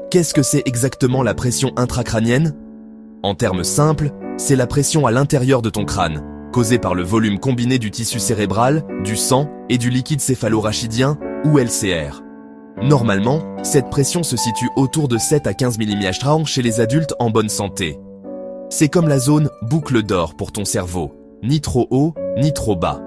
Qu'est-ce que c'est exactement la pression intracrânienne? En termes simples, c'est la pression à l'intérieur de ton crâne, causée par le volume combiné du tissu cérébral, du sang et du liquide céphalorachidien, ou LCR. Normalement, cette pression se situe autour de 7 à 15 mmHg chez les adultes en bonne santé. C'est comme la zone boucle d'or pour ton cerveau, ni trop haut, ni trop bas.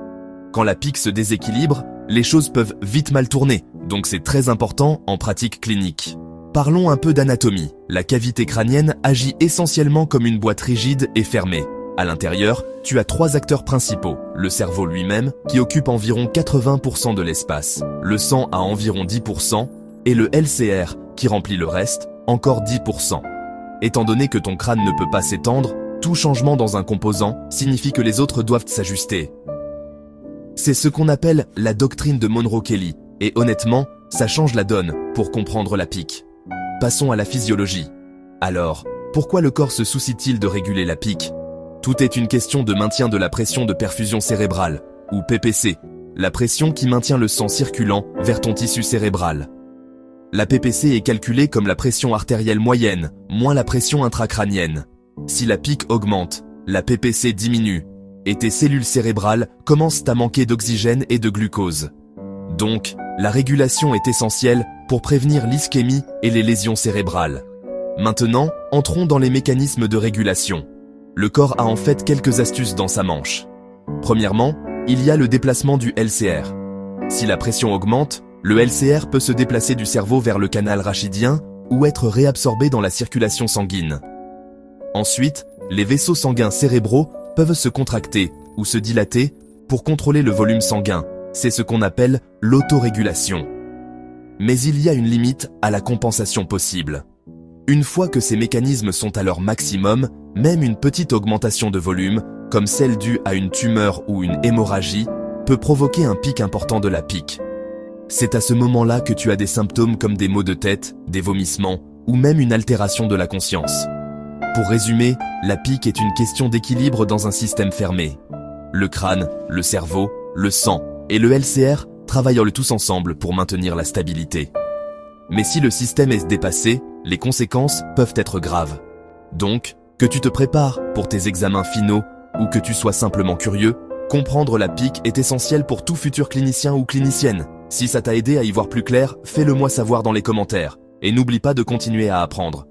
Quand la pique se déséquilibre, les choses peuvent vite mal tourner, donc c'est très important en pratique clinique. Parlons un peu d'anatomie. La cavité crânienne agit essentiellement comme une boîte rigide et fermée. À l'intérieur, tu as 3 acteurs principaux. Le cerveau lui-même, qui occupe environ 80% de l'espace. Le sang à environ 10%. Et le LCR, qui remplit le reste, encore 10%. Étant donné que ton crâne ne peut pas s'étendre, tout changement dans un composant signifie que les autres doivent s'ajuster. C'est ce qu'on appelle la doctrine de Monro-Kelly. Et honnêtement, ça change la donne pour comprendre la pique. Passons à la physiologie. Alors, pourquoi le corps se soucie-t-il de réguler la pique? Tout est une question de maintien de la pression de perfusion cérébrale, ou PPC, la pression qui maintient le sang circulant vers ton tissu cérébral. La PPC est calculée comme la pression artérielle moyenne, moins la pression intracrânienne. Si la pique augmente, la PPC diminue, et tes cellules cérébrales commencent à manquer d'oxygène et de glucose. Donc, la régulation est essentielle pour prévenir l'ischémie et les lésions cérébrales. Maintenant, entrons dans les mécanismes de régulation. Le corps a en fait quelques astuces dans sa manche. Premièrement, il y a le déplacement du LCR. Si la pression augmente, le LCR peut se déplacer du cerveau vers le canal rachidien ou être réabsorbé dans la circulation sanguine. Ensuite, les vaisseaux sanguins cérébraux peuvent se contracter ou se dilater pour contrôler le volume sanguin. C'est ce qu'on appelle l'autorégulation. Mais il y a une limite à la compensation possible. Une fois que ces mécanismes sont à leur maximum, même une petite augmentation de volume, comme celle due à une tumeur ou une hémorragie, peut provoquer un pic important de la pique. C'est à ce moment-là que tu as des symptômes comme des maux de tête, des vomissements ou même une altération de la conscience. Pour résumer, la pique est une question d'équilibre dans un système fermé. Le crâne, le cerveau, le sang et le LCR travaillent tous ensemble pour maintenir la stabilité. Mais si le système est dépassé, les conséquences peuvent être graves. Donc, que tu te prépares pour tes examens finaux ou que tu sois simplement curieux, comprendre la pique est essentiel pour tout futur clinicien ou clinicienne. Si ça t'a aidé à y voir plus clair, fais-le moi savoir dans les commentaires. Et n'oublie pas de continuer à apprendre.